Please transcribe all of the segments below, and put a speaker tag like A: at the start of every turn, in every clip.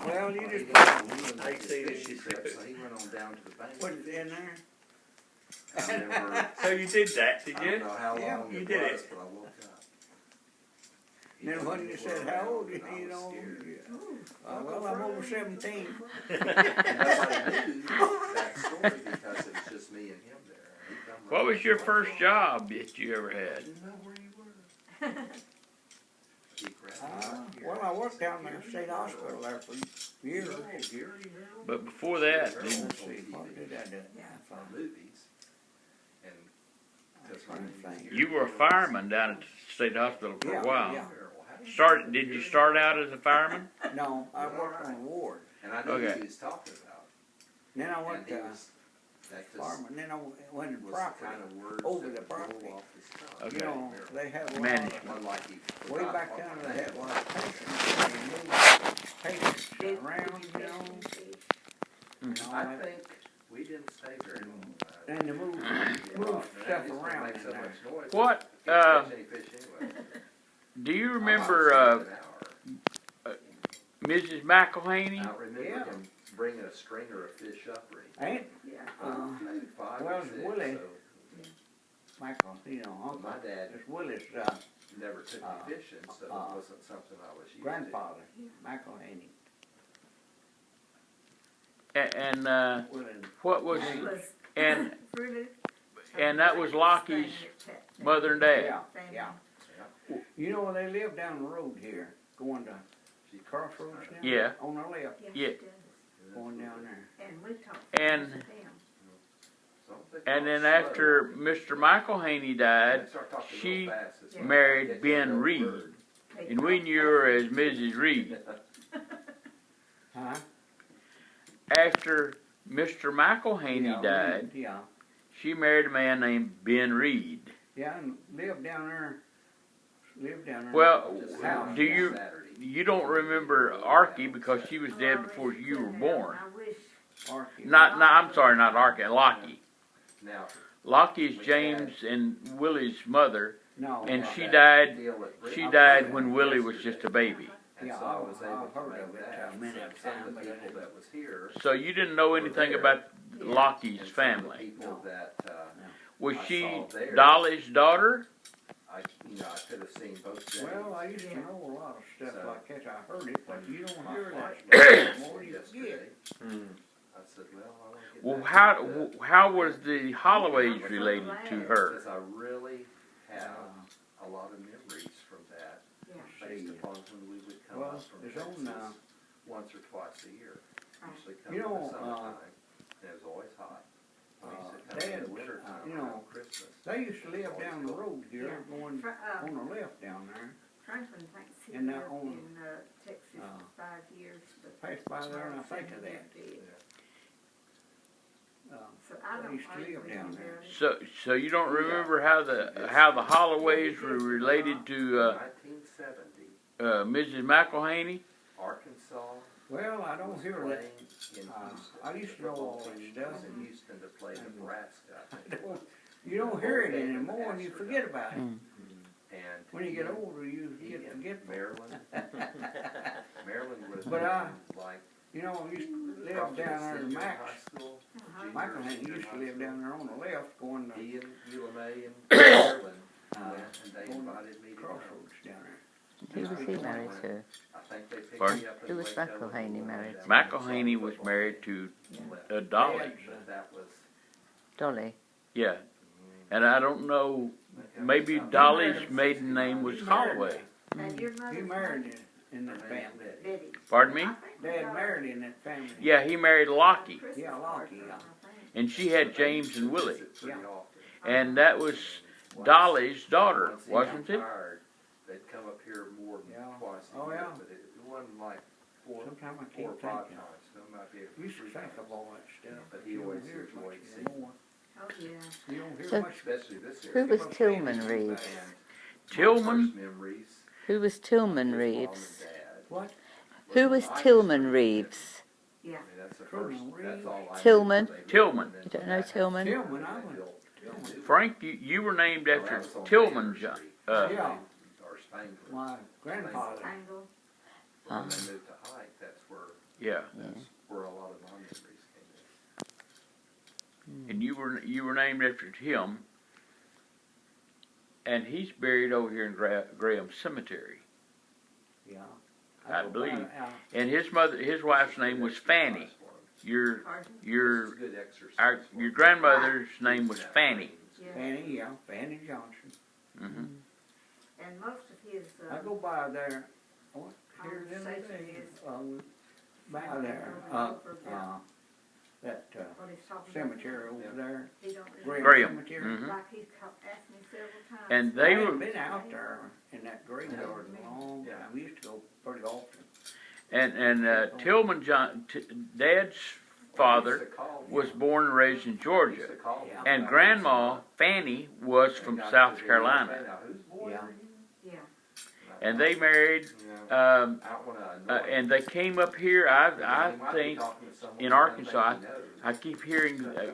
A: Well, you just
B: He
C: I see this.
B: trip, so he went on down to the bank.
A: put it in there.
B: I remember,
C: So you did that, did
B: I don't
C: you?
B: know how
A: Yeah,
B: long
C: you
B: it
C: did
B: was,
C: it.
B: but I woke up.
A: Then when you said, how old are you,
B: I was
A: you know?
B: scared.
A: Well, I'm over 17.
B: And nobody knew that story because it was just me and him there. And he'd come
C: What
B: running.
C: was your first job that you ever
B: I
C: had?
B: didn't know where you were. He grabbed me right here.
A: Well, I worked down there at State Hospital there for years.
B: Oh, Gary, Merle?
C: But before that,
B: Merle
C: didn't-
B: was on
A: See, what
B: TV.
A: did I do?
B: On movies. And because my name was Gary
C: you were a
B: Merle.
C: fireman down at the State Hospital for
A: Yeah,
C: a while.
A: yeah.
C: Did you start out as a fireman?
A: No, I worked on the ward.
B: And I knew
C: Okay.
B: what he was talking about.
A: Then I
B: And
A: worked
B: he was, that just
A: farming. Then I went in
B: was the
A: property.
B: kind of words
A: over
B: that
A: the
B: would roll
A: property.
B: off his tongue.
C: Okay.
A: You know, they had a lot
C: Management.
A: of,
B: One like he
A: way
B: forgot
A: back
B: what
A: down
B: the
A: they had a
B: name
A: lot
B: was.
A: of patients. They moved patients around, you know. And all
B: I
A: that.
B: think we didn't stay very long.
A: And to move stuff around in there.
C: What,
B: Can't catch any fish anyway.
C: Do you
B: About
C: remember
B: an hour.
C: Mrs. McElhaney?
B: I remember
A: Yeah.
B: him bringing a stringer of fish up, Rick.
A: Ain't,
B: Maybe 5
A: well,
B: or
A: it's
B: 6.
A: Willie.
B: So
A: Michael, you know,
B: my
A: uncle,
B: dad
A: it's Willie's
B: never took me fishing, so it wasn't something I was used
A: grandfather, Michael Haney.
C: And
A: Willie.
C: what was, and
D: Really?
C: that was Lockie's mother and dad?
A: Yeah, yeah. You know, they live down the road here, going to Crossroads now?
C: Yeah.
A: On the left,
C: Yeah.
A: going down there.
D: And we talked.
C: And-
D: to them.
B: So they
C: And then
B: talk
C: after
B: slow.
C: Mr. Michael Haney
B: They
C: died,
B: start talking
C: she
B: real fast, it's like
C: married
B: they get
C: Ben
B: no
C: Reed.
B: word.
D: They
C: and we
D: talked
C: knew her as Mrs. Reed.
A: Huh?
C: After Mr. Michael Haney
A: Yeah,
C: died,
A: Yeah,
C: she married a man named Ben Reed.
A: yeah, and lived down there.
C: Well,
B: Just
A: House.
C: do you-
B: Saturday.
C: You don't remember Archie because she was dead before you were born.
D: I wish.
A: Archie.
C: I'm sorry, not Archie, Lockie.
B: Now,
C: Lockie is James and Willie's mother,
A: No.
C: and
A: uh,
C: she
B: that
C: died.
B: deal at Rick-
C: She died when Willie was just a baby.
B: And
A: Yeah,
B: so I was able
A: I've
B: to
A: heard
B: make
A: of it
B: that.
A: a minute
B: So some
A: time,
B: of the
A: but I
B: people
A: didn't-
B: that was here.
C: So you didn't know anything about Lockie's
B: and some of the
C: family.
B: people that,
C: Was
B: I
C: she
B: saw there.
C: Dolly's daughter?
B: I could have seen both James.
A: Well, I used to know a lot of stuff
B: So-
A: like that. I heard it, but you don't hear that
B: wife
A: stuff
B: was
A: anymore. You
B: yesterday.
A: forget.
B: I said, well, I want to get
C: Well,
B: back to that.
C: how was the Holloways related to her?
B: Because I really have a lot of memories from that,
D: Yeah.
B: based upon when we would come
A: Well,
B: up from
A: it's
B: Texas
A: on,
B: once or twice a year. Usually come
A: You
B: in
A: know,
B: the summertime, and it was always hot. We used to come in
A: Dad,
B: the wintertime
A: you know,
B: around Christmas.
A: They used to live down the road here,
D: Yeah.
A: going
D: Fra-
A: on the left down there.
D: Franklin thinks he
A: And
D: lived
A: that on-
D: in Texas
A: uh,
D: for 5 years. But
A: Passed by there and I think of that.
D: So I
A: They
D: don't
A: used to live down there.
D: remember.
C: So you don't remember how the Holloways were related to
B: 1970,
C: Mrs. McElhaney?
B: Arkansas
A: Well, I don't
B: was
A: hear
B: playing
A: that.
B: in Houston.
A: I used to know all that stuff.
B: Was in Houston to play Nebraska. I think.
A: You don't hear it anymore and you forget about it.
B: And
A: When you get older, you
B: he
A: get
B: and
A: forgetful.
B: Maryland would have
A: But I-
B: been like
A: You know, we used to live
B: probably
A: down there in
B: senior
A: Max.
B: high school.
D: Uh-huh.
A: Michael Haney used to live down there on the left, going to
B: He and UMA and Maryland went, and they invited me to go.
A: Crossroads down there.
E: Who was he married to?
B: I think they picked
C: Pardon?
B: me up in
E: Who was
B: Waco
E: McElhaney
B: and
E: married
B: down
C: McElhaney
B: Arkansas
C: was
B: football
C: married to
B: team.
C: Dolly.
B: But that was
E: Dolly.
C: Yeah, and I don't know. Maybe Dolly's maiden name was Holloway.
D: And your mother.
A: He married in that family.
D: Betty.
C: Pardon me?
D: I think we
A: Dad
D: got
A: married in that family.
C: Yeah, he married Lockie,
D: Christmas
A: Yeah,
D: card
A: Lockie,
D: from
A: yeah.
D: her, I think.
C: and she had James and Willie,
B: Visit pretty
A: Yeah.
B: often.
C: and that was Dolly's daughter,
B: Once he
C: wasn't it?
B: retired, they'd come up here more than
A: Yeah.
B: twice a
A: Oh,
B: year,
A: yeah.
B: but it wasn't like four
A: Sometimes I
B: or
A: can't
B: five
A: think.
B: times. So it might be
A: You used to
B: three
A: think
B: times.
A: of all that stuff.
B: But he
A: You don't
B: always
A: hear it much
B: enjoyed seeing
A: anymore.
D: Oh, yeah.
A: You don't hear
E: So-
A: much.
B: Especially this
E: Who
B: area.
E: was Tillman Reeves?
B: And
C: Tillman?
B: first memories,
E: Who was Tillman
B: his mom
E: Reeves?
B: and dad.
A: What?
E: Who was Tillman Reeves?
D: Yeah.
B: I mean, that's the
A: Tillman
B: first,
A: Reeves?
B: that's all I knew.
E: Tillman?
B: They lived
C: Tillman.
B: in
E: You don't know Tillman?
A: Tillman, I went.
B: Tillman.
C: Frank, you were named
B: Well,
C: after
B: that was on
C: Tillman,
B: Baker
C: John.
B: Street.
A: Yeah.
B: Or Spangler.
A: My grandfather.
D: Tangle.
B: When they moved to Height, that's where
C: Yeah.
B: That's where a lot of my memories came in.
C: And you were named after him, and he's buried over here in Graham Cemetery,
A: Yeah.
C: I
A: go
C: believe.
A: by,
C: And his wife's name was Fanny. Your
B: It's a good exercise.
C: your grandmother's name was Fanny.
D: Yeah.
A: Fanny Johnson.
C: Hmm.
D: And most of his,
A: I go by there, what, here the other
D: Conversation
A: day,
D: is-
A: by there, that
D: what he's talking about.
A: cemetery over there,
D: He don't
A: Graham
C: Graham.
A: Cemetery.
C: Mhm.
D: Like he's asked me several times.
C: And
A: I
C: they
A: ain't
C: were,
A: been out there in that graveyard in a long time. We used to go pretty often.
C: and Tillman Dad's father was born and raised in Georgia, and Grandma Fanny was from South Carolina,
A: Yeah.
D: Yeah.
C: and they married. And they came up here. I think in Arkansas. I keep hearing the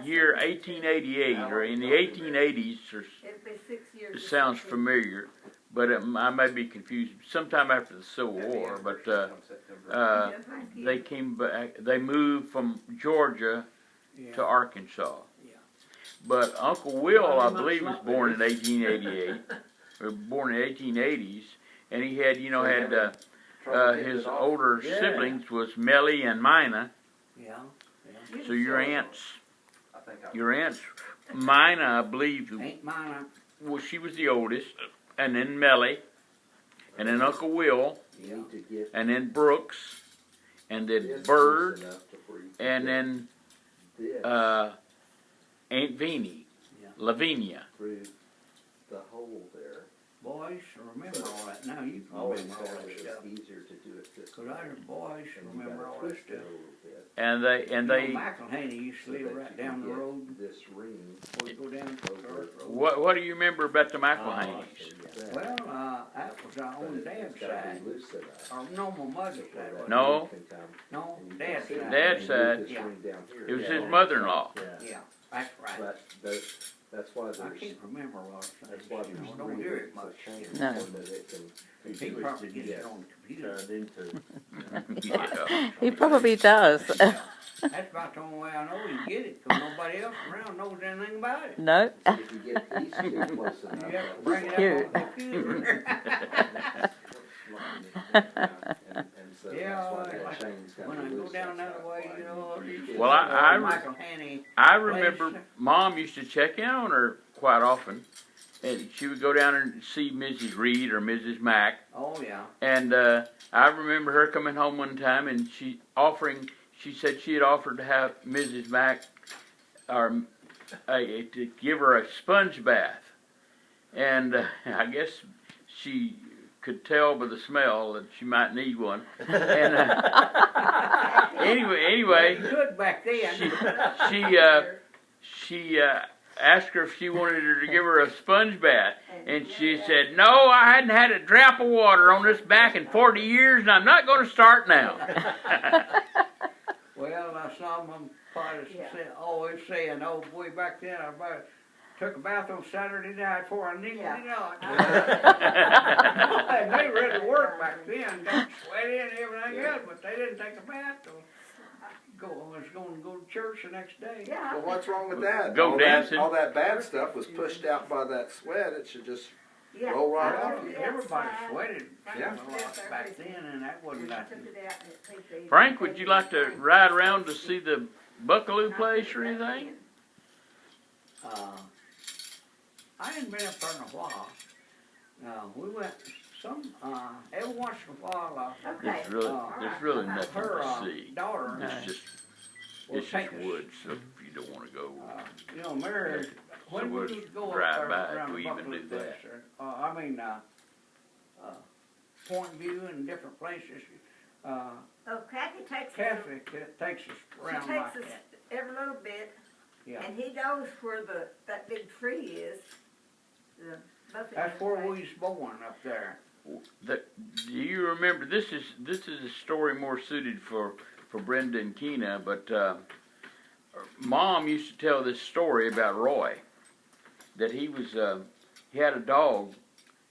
C: year 1888 or in the 1880s. Or
D: It'd be 6 years.
C: it sounds familiar, but I may be confused. Sometime after the Civil War, but they came back. They moved from Georgia
A: Yeah.
C: to Arkansas.
A: Yeah.
C: But Uncle Will, I believe, was born in 1888, or born in 1880s, and he had, his older siblings was Merle and Mina.
A: Yeah.
C: So your aunts, Mina, I believe,
A: Ain't mine.
C: well, she was the oldest, and then Melly, and then Uncle Will,
A: Yeah.
C: and then Brooks, and then Bird, and then Aunt Veenie,
A: Yeah.
C: Lavinia.
B: Through the hole there.
A: Boy, I used to remember all that. Now you can
B: Always
A: remember all
B: found
A: that
B: it
A: stuff.
B: was easier to do it this
A: Cause
B: way.
A: boy, I used to
B: And you
A: remember
B: gotta
A: all that
B: twist it
A: stuff.
B: a little bit.
C: And they,
A: McElhaney used to
B: so
A: live
B: that
A: right
B: you
A: down
B: can
A: the
B: get
A: road.
B: This ring.
A: Before you go down to the road.
C: what do you remember about the
B: Oh,
C: McElhaney's?
A: Well, that was on Dad's side. Or no, my mother's side. wasn't
C: No.
A: No, Dad's side.
C: Dad's side.
A: Yeah.
C: It was his mother-in-law.
A: Yeah, that's right.
B: But that's why
A: I
B: there's,
A: can't remember a lot of
B: that's
A: things.
B: why
A: You
B: there's
A: know, don't hear it much.
E: No.
B: so that it can.
A: He probably gets it on the computer.
C: Yeah.
E: He probably does.
A: That's about the only way I know he get it, cause nobody else around knows anything about it.
E: No.
B: If you get these two close
A: You
B: enough.
A: have to bring it
E: Cute.
A: up on the computer.
B: And so
A: Yeah,
B: that's why that
A: like,
B: chain's gotta
A: when I
B: be
A: go
B: loose,
A: down
B: that's
A: that
B: why
A: way, you know, these
C: Well, I
A: McElhaney.
C: I remember Mom used to check in on her quite often, and she would go down and see Mrs. Reed or Mrs. Mack,
A: Oh, yeah.
C: and I remember her coming home one time and she said she had offered to have Mrs. Mack to give her a sponge bath, and I guess she could tell by the smell that she might need one. And anyway,
A: Good back then.
C: she asked her if she wanted her to give her a sponge bath, and she said, "No, I hadn't had a drop of water on this back in 40 years, and I'm not going to start now."
A: Well, I saw my father always saying, "Oh boy, back then I about took a bath on Saturday night before I knew it." And they really worked back then, got sweaty and everything else, but they didn't take a bath. I was going to go to church the next day.
D: Yeah.
B: Well, what's wrong with that?
C: Go
B: all
C: dancing.
B: All that bad stuff was pushed out by that sweat. It should just
D: Yeah.
B: roll right
D: I
B: off.
D: took it
A: Everybody
D: outside.
A: sweated
B: Yeah.
A: a lot back then, and that wasn't
D: I
A: that.
D: took it out and it takes a-
C: Frank, would you like to ride around to see the Buckaloo place or anything?
A: I hadn't been up there in a while. We went every once in a while.
D: Okay.
C: There's really nothing
A: Her
C: to see.
A: daughter will
C: It's
A: take
C: just
A: us.
C: woods, so if you don't want to go.
A: Mary,
C: So
A: when
C: we'll
A: we would go up
C: drive
A: there
C: by
A: around
C: if we
A: the
C: even
A: Buckaloo
C: do that.
A: place, Point View and different places.
D: Oh, Kathy takes us,
A: Kathy takes us
D: she
A: around like
D: takes us
A: that.
D: every little bit,
A: Yeah.
D: and he knows where that big tree is. The buffet
A: That's where
D: tree.
A: we was born up there.
C: Do you remember? This is a story more suited for Brenda and Keena, but Mom used to tell this story about Roy, that he had a dog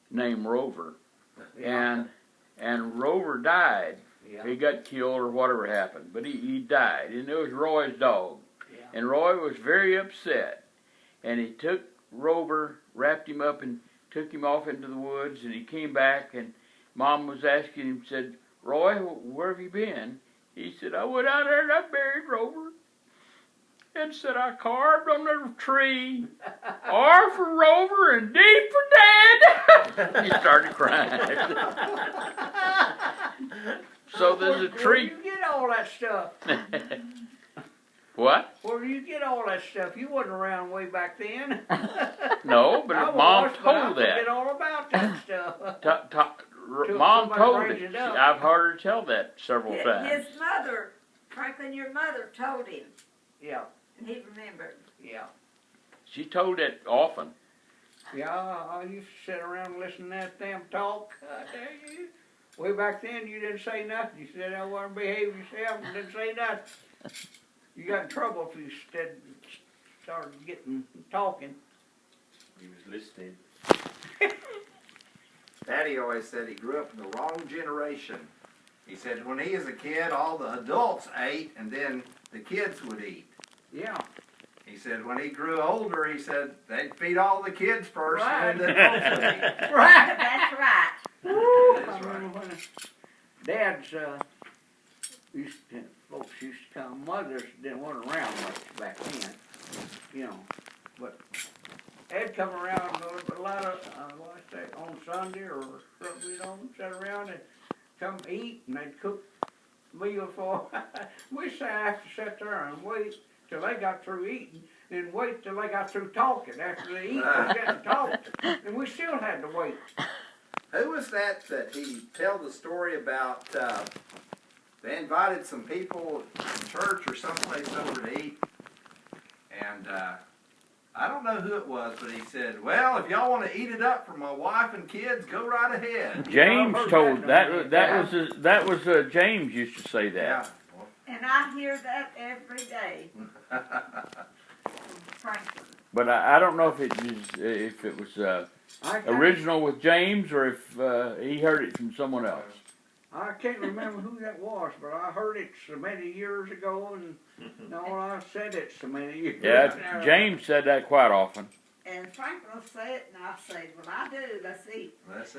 C: named Rover, and Rover died,
A: Yeah.
C: He got killed or whatever happened, but he died, and it was Roy's dog.
A: Yeah.
C: And Roy was very upset, and he took Rover, wrapped him up, and took him off into the woods, and he came back, and Mom was asking him, said, Roy, where have you been? He said, I went out there and I buried Rover. And said, I carved on the tree, R for Rover and D for Dad. He started crying. So there's a tree.
A: Where do you get all that stuff?
C: What?
A: Where do you get all that stuff? You wasn't around way back then.
C: No, but
A: I
C: Mom
A: was, but I
C: told that.
A: forget all about that stuff.
C: Mom
A: somebody
C: told
A: brings
C: it.
A: it up.
C: I've heard her tell that several times.
D: His mother, Franklin, your mother told him,
A: Yeah,
D: and he remembered.
A: yeah.
C: She told it often.
A: Yeah, I used to sit around and listen to that them talk. I tell you. Way back then, you didn't say nothing. You said, I want to behave yourself and didn't say nothing. You got in trouble if you started talking.
B: He was listening. Daddy always said he grew up in the wrong generation. He said when he was a kid, all the adults ate and then the kids would eat.
A: Yeah.
B: He said when he grew older, he said they'd feed all the kids first
A: Right.
B: and then the adults would eat.
A: Right.
D: That's right.
A: I remember when Dad's folks used to come. Mothers didn't want around much back then, you know. But they'd come around a lot of on Sunday or something, you know, sit around and come eat, and they'd cook meal for. We used to have to sit there and wait till they got through eating, then wait till they got through talking. After they eat, they get to talk, and we still had to wait.
B: Who was that he tell the story about, they invited some people from church or someplace over to eat, and I don't know who it was, but he said, well, if y'all want to eat it up for my wife and kids, go right ahead.
C: James
A: I've heard
C: told
A: that
C: that was James used to say that.
B: Yeah.
D: And I hear that every day from Franklin.
C: But I don't know if it was original with James or if he heard it from someone else.
A: I can't remember who that was, but I heard it so many years ago, and no, I said it so many years ago.
C: Yeah, James said that quite often.
D: And Franklin will say it, and I say, well, I do, let's eat.
B: That's